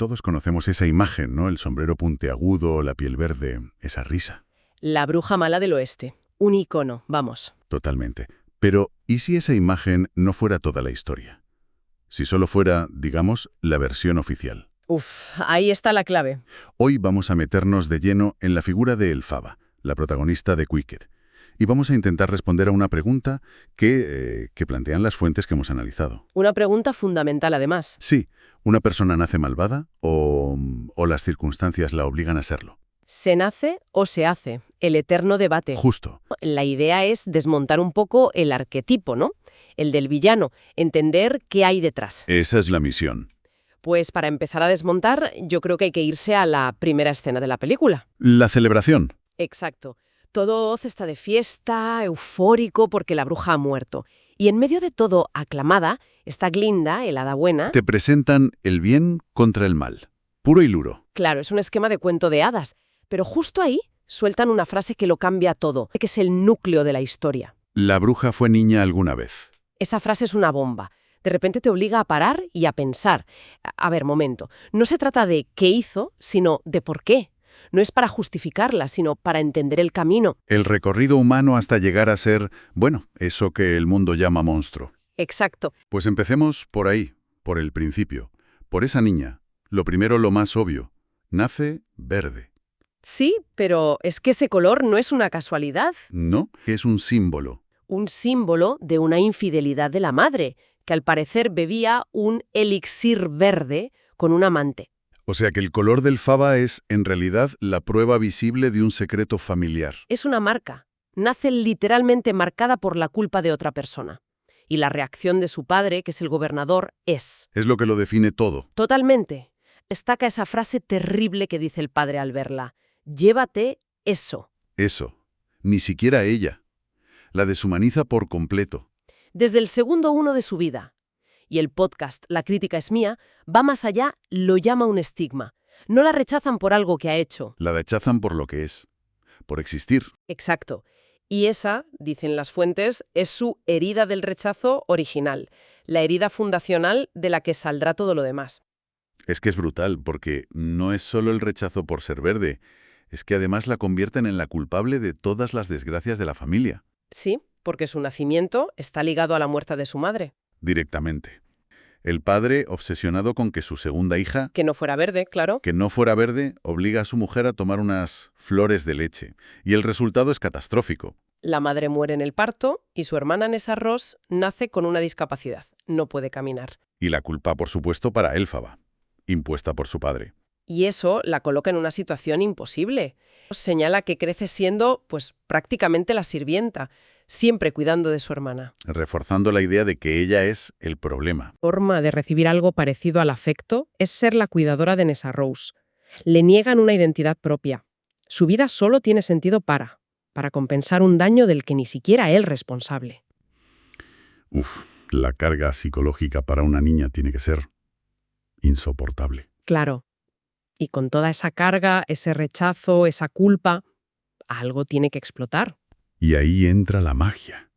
Todos conocemos esa imagen, ¿no? El sombrero puntiagudo, la piel verde, esa risa. La bruja mala del oeste. Un icono, vamos. Totalmente. Pero, ¿y si esa imagen no fuera toda la historia? Si solo fuera, digamos, la versión oficial. Uf, ahí está la clave. Hoy vamos a meternos de lleno en la figura de Elphaba, la protagonista de Wicked. Y vamos a intentar responder a una pregunta que plantean las fuentes que hemos analizado. Una pregunta fundamental, además. Sí, ¿una persona nace malvada o las circunstancias la obligan a serlo? ¿Se nace o se hace? El eterno debate. Justo. La idea es desmontar un poco el arquetipo, ¿no? El del villano, entender qué hay detrás. Esa es la misión. Pues para empezar a desmontar, yo creo que hay que irse a la primera escena de la película. La celebración. Exacto. Todo Oz está de fiesta, eufórico porque la bruja ha muerto. Y en medio de todo, aclamada, está Glinda, el hada buena. Te presentan el bien contra el mal. Puro y duro. Claro, es un esquema de cuento de hadas. Pero justo ahí sueltan una frase que lo cambia todo, que es el núcleo de la historia. La bruja fue niña alguna vez. Esa frase es una bomba. De repente te obliga a parar y a pensar. A ver, momento. No se trata de qué hizo, sino de por qué. No es para justificarla, sino para entender el camino. El recorrido humano hasta llegar a ser, bueno, eso que el mundo llama monstruo. Exacto. Pues empecemos por ahí, por el principio. Por esa niña. Lo primero, lo más obvio. Nace verde. Sí, pero es que ese color no es una casualidad. ¿No? Es un símbolo. Un símbolo de una infidelidad de la madre, que al parecer bebía un elixir verde con un amante. O sea que el color del faba es, en realidad, la prueba visible de un secreto familiar. Es una marca. Nace literalmente marcada por la culpa de otra persona. Y la reacción de su padre, que es el gobernador, es... Es lo que lo define todo. Totalmente. Destaca esa frase terrible que dice el padre al verla. Llévate eso. Eso. Ni siquiera ella. La deshumaniza por completo. Desde el segundo uno de su vida. Y el podcast La crítica es mía va más allá, lo llama un estigma. No la rechazan por algo que ha hecho. La rechazan por lo que es. Por existir. Exacto. Y esa, dicen las fuentes, es su herida del rechazo original, la herida fundacional de la que saldrá todo lo demás. Es que es brutal, porque no es solo el rechazo por ser verde, es que además la convierten en la culpable de todas las desgracias de la familia. Sí, porque su nacimiento está ligado a la muerte de su madre. Directamente. El padre, obsesionado con que su segunda hija, Que no fuera verde, claro. que no fuera verde, obliga a su mujer a tomar unas flores de leche. Y el resultado es catastrófico. La madre muere en el parto y su hermana Nessa Ross nace con una discapacidad. No puede caminar. Y la culpa, por supuesto, para Elphaba, impuesta por su padre. Y eso la coloca en una situación imposible. Señala que crece siendo, pues, prácticamente la sirvienta, siempre cuidando de su hermana. Reforzando la idea de que ella es el problema. Forma de recibir algo parecido al afecto es ser la cuidadora de Nessa Rose. Le niegan una identidad propia. Su vida solo tiene sentido para compensar un daño del que ni siquiera él es responsable. La carga psicológica para una niña tiene que ser insoportable. Claro. Y con toda esa carga, ese rechazo, esa culpa, algo tiene que explotar. Y ahí entra la magia.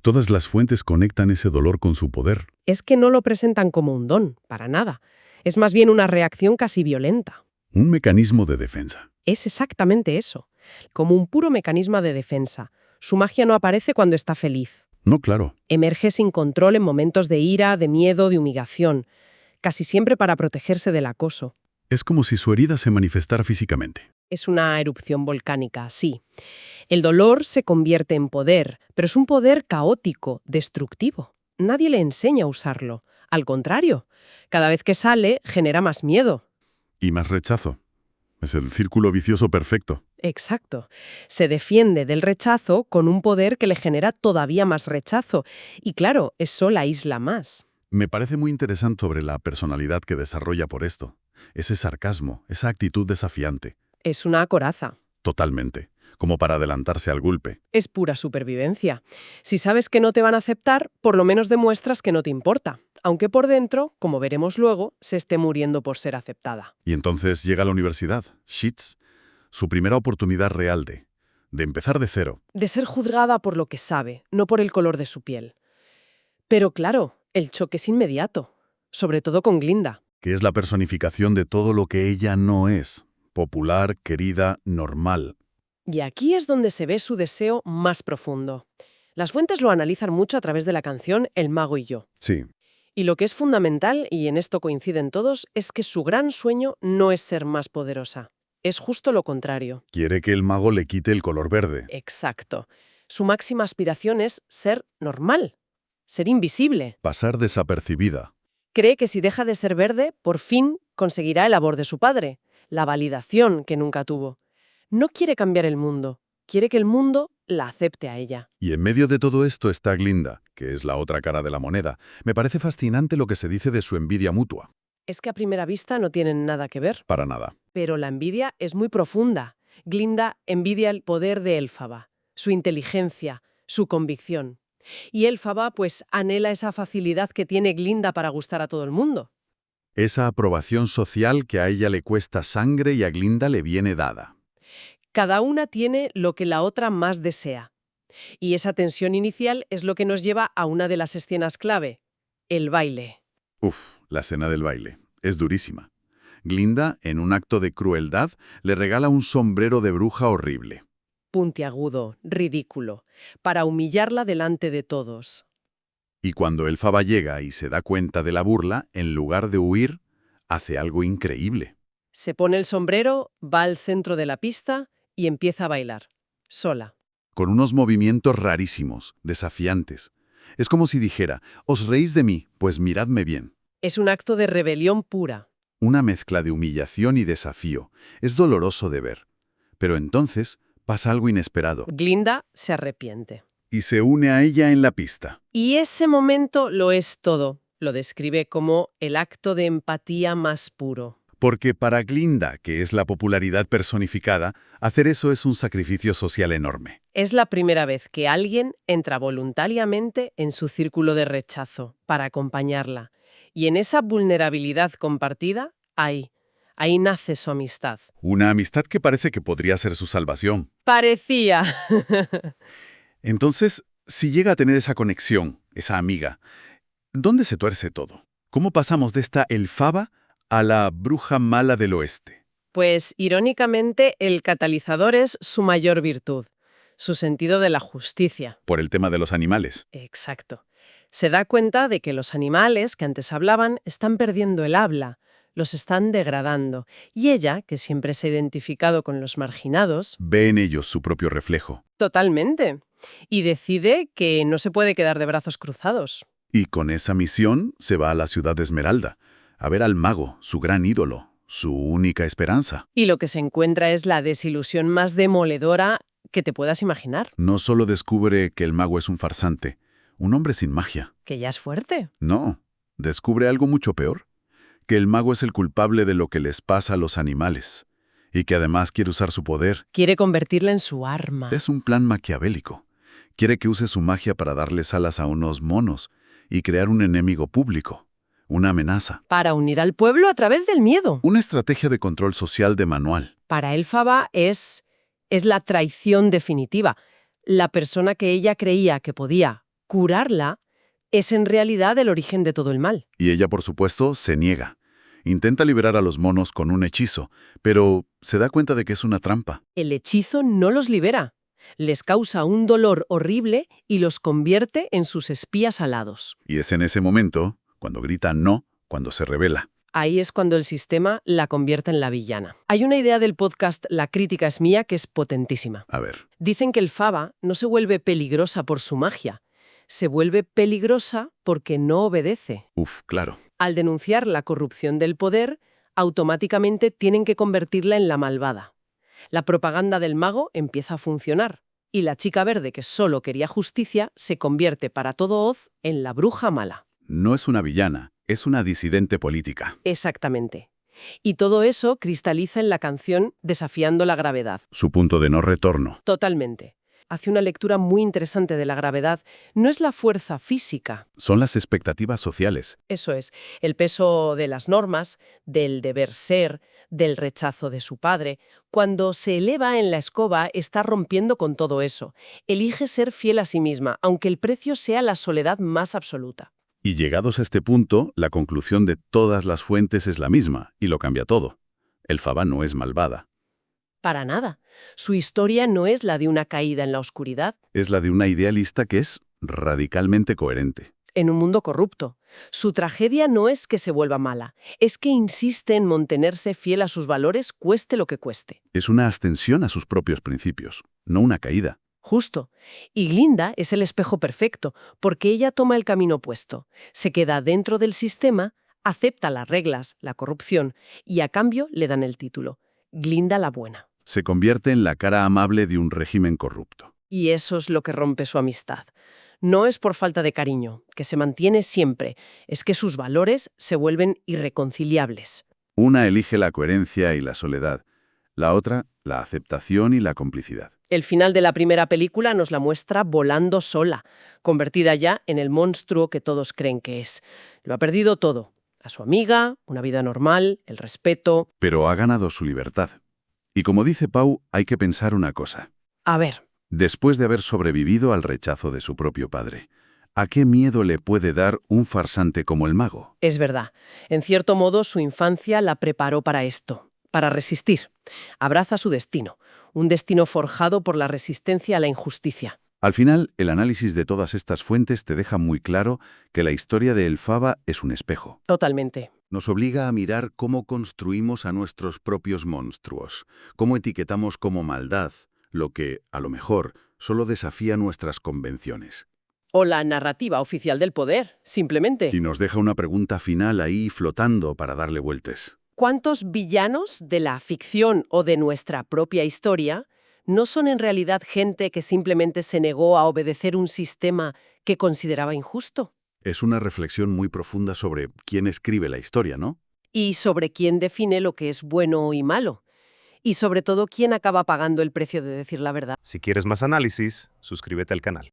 Todas las fuentes conectan ese dolor con su poder. Es que no lo presentan como un don, para nada. Es más bien una reacción casi violenta. Un mecanismo de defensa. Es exactamente eso. Como un puro mecanismo de defensa. Su magia no aparece cuando está feliz. No, claro. Emerge sin control en momentos de ira, de miedo, de humillación. Casi siempre para protegerse del acoso. Es como si su herida se manifestara físicamente. Es una erupción volcánica, sí. El dolor se convierte en poder, pero es un poder caótico, destructivo. Nadie le enseña a usarlo. Al contrario, cada vez que sale, genera más miedo. Y más rechazo. Es el círculo vicioso perfecto. Exacto. Se defiende del rechazo con un poder que le genera todavía más rechazo. Y claro, eso la aísla más. Me parece muy interesante sobre la personalidad que desarrolla por esto. Ese sarcasmo, esa actitud desafiante. Es una coraza. Totalmente. Como para adelantarse al golpe. Es pura supervivencia. Si sabes que no te van a aceptar, por lo menos demuestras que no te importa. Aunque por dentro, como veremos luego, se esté muriendo por ser aceptada. Y entonces llega a la universidad, Sheets, su primera oportunidad real de empezar de cero. De ser juzgada por lo que sabe, no por el color de su piel. Pero claro, el choque es inmediato. Sobre todo con Glinda. que es la personificación de todo lo que ella no es. Popular, querida, normal. Y aquí es donde se ve su deseo más profundo. Las fuentes lo analizan mucho a través de la canción El mago y yo. Sí, Y lo que es fundamental, y en esto coinciden todos, es que su gran sueño no es ser más poderosa. Es justo lo contrario. quiere que el mago le quite el color verde. Exacto. Su máxima aspiración es ser normal, ser invisible. Pasar desapercibida. Cree que si deja de ser verde, por fin conseguirá el amor de su padre, la validación que nunca tuvo. No quiere cambiar el mundo, quiere que el mundo la acepte a ella. Y en medio de todo esto está Glinda, que es la otra cara de la moneda. Me parece fascinante lo que se dice de su envidia mutua. Es que a primera vista no tienen nada que ver, Para nada. pero la envidia es muy profunda. Glinda envidia el poder de Elphaba, su inteligencia, su convicción. Y Elphaba pues anhela esa facilidad que tiene Glinda para gustar a todo el mundo. Esa aprobación social que a ella le cuesta sangre y a Glinda le viene dada. Cada una tiene lo que la otra más desea. Y esa tensión inicial es lo que nos lleva a una de las escenas clave, el baile. Uf, la escena del baile. Es durísima. Glinda, en un acto de crueldad, le regala un sombrero de bruja horrible. Puntiagudo, ridículo, para humillarla delante de todos. Y cuando Elphaba llega y se da cuenta de la burla, en lugar de huir, hace algo increíble. Se pone el sombrero, va al centro de la pista y empieza a bailar, sola. Con unos movimientos rarísimos, desafiantes. Es como si dijera, os reís de mí, pues miradme bien. Es un acto de rebelión pura. Una mezcla de humillación y desafío. Es doloroso de ver. Pero entonces pasa algo inesperado. Glinda se arrepiente. Y se une a ella en la pista. Y ese momento lo es todo. Lo describe como el acto de empatía más puro. Porque para Glinda, que es la popularidad personificada, hacer eso es un sacrificio social enorme. Es la primera vez que alguien entra voluntariamente en su círculo de rechazo para acompañarla. Y en esa vulnerabilidad compartida, ahí nace su amistad. Una amistad que parece que podría ser su salvación. Parecía. Entonces, si llega a tener esa conexión, esa amiga, ¿dónde se tuerce todo? ¿Cómo pasamos de esta Elphaba a la bruja mala del oeste? Pues, irónicamente, el catalizador es su mayor virtud, su sentido de la justicia. Por el tema de los animales. Exacto. Se da cuenta de que los animales que antes hablaban están perdiendo el habla, los están degradando, y ella, que siempre se ha identificado con los marginados, Ve en ellos su propio reflejo. totalmente, y decide que no se puede quedar de brazos cruzados. Y con esa misión se va a la ciudad de Esmeralda, a ver al mago, su gran ídolo, su única esperanza. Y lo que se encuentra es la desilusión más demoledora que te puedas imaginar, No solo descubre que el mago es un farsante, un hombre sin magia. que ya es fuerte. No, descubre algo mucho peor, que el mago es el culpable de lo que les pasa a los animales, y que además quiere usar su poder. Quiere convertirla en su arma. Es un plan maquiavélico. Quiere que use su magia para darles alas a unos monos y crear un enemigo público, una amenaza. Para unir al pueblo a través del miedo. Una estrategia de control social de manual. Para Elphaba es la traición definitiva. La persona que ella creía que podía curarla es en realidad el origen de todo el mal. Y ella, por supuesto, se niega. Intenta liberar a los monos con un hechizo, pero se da cuenta de que es una trampa. El hechizo no los libera. Les causa un dolor horrible y los convierte en sus espías alados. Y es en ese momento, cuando grita no, cuando se revela. Ahí es cuando el sistema la convierte en la villana. Hay una idea del podcast La crítica es mía que es potentísima. A ver, Dicen que Elphaba no se vuelve peligrosa por su magia, se vuelve peligrosa porque no obedece. claro. Al denunciar la corrupción del poder, automáticamente tienen que convertirla en la malvada. La propaganda del mago empieza a funcionar, y la chica verde que solo quería justicia se convierte para todo Oz en la bruja mala. No es una villana, es una disidente política. Exactamente. Y todo eso cristaliza en la canción Desafiando la gravedad. Su punto de no retorno. Totalmente. Hace una lectura muy interesante de la gravedad. No es la fuerza física. Son las expectativas sociales. Eso es, el peso de las normas, del deber ser, del rechazo de su padre. Cuando se eleva en la escoba, está rompiendo con todo eso. Elige ser fiel a sí misma, aunque el precio sea la soledad más absoluta. Y llegados a este punto, la conclusión de todas las fuentes es la misma, y lo cambia todo. Elphaba no es malvada. Para nada. Su historia no es la de una caída en la oscuridad, Es la de una idealista que es radicalmente coherente. en un mundo corrupto. Su tragedia no es que se vuelva mala, es que insiste en mantenerse fiel a sus valores cueste lo que cueste. Es una ascensión a sus propios principios, no una caída. Justo. Y Glinda es el espejo perfecto, porque ella toma el camino opuesto. Se queda dentro del sistema, acepta las reglas, la corrupción, y a cambio le dan el título. Glinda la buena. Se convierte en la cara amable de un régimen corrupto. Y eso es lo que rompe su amistad. No es por falta de cariño, que se mantiene siempre, es que sus valores se vuelven irreconciliables. Una elige la coherencia y la soledad, la otra, la aceptación y la complicidad. El final de la primera película nos la muestra volando sola, convertida ya en el monstruo que todos creen que es. Lo ha perdido todo. A su amiga, una vida normal, el respeto. Pero ha ganado su libertad. Y como dice Pau, hay que pensar una cosa. A ver, Después de haber sobrevivido al rechazo de su propio padre, ¿a qué miedo le puede dar un farsante como el mago? es verdad. En cierto modo, su infancia la preparó para esto, para resistir. Abraza su destino, un destino forjado por la resistencia a la injusticia. Al final, el análisis de todas estas fuentes te deja muy claro que la historia de Elphaba es un espejo. Totalmente. Nos obliga a mirar cómo construimos a nuestros propios monstruos, cómo etiquetamos como maldad lo que, a lo mejor, solo desafía nuestras convenciones. O la narrativa oficial del poder, simplemente. Y nos deja una pregunta final ahí flotando para darle vueltas. ¿Cuántos villanos de la ficción o de nuestra propia historia no son en realidad gente que simplemente se negó a obedecer un sistema que consideraba injusto? Es una reflexión muy profunda sobre quién escribe la historia, ¿no? Y sobre quién define lo que es bueno y malo. Y sobre todo quién acaba pagando el precio de decir la verdad. Si quieres más análisis, suscríbete al canal.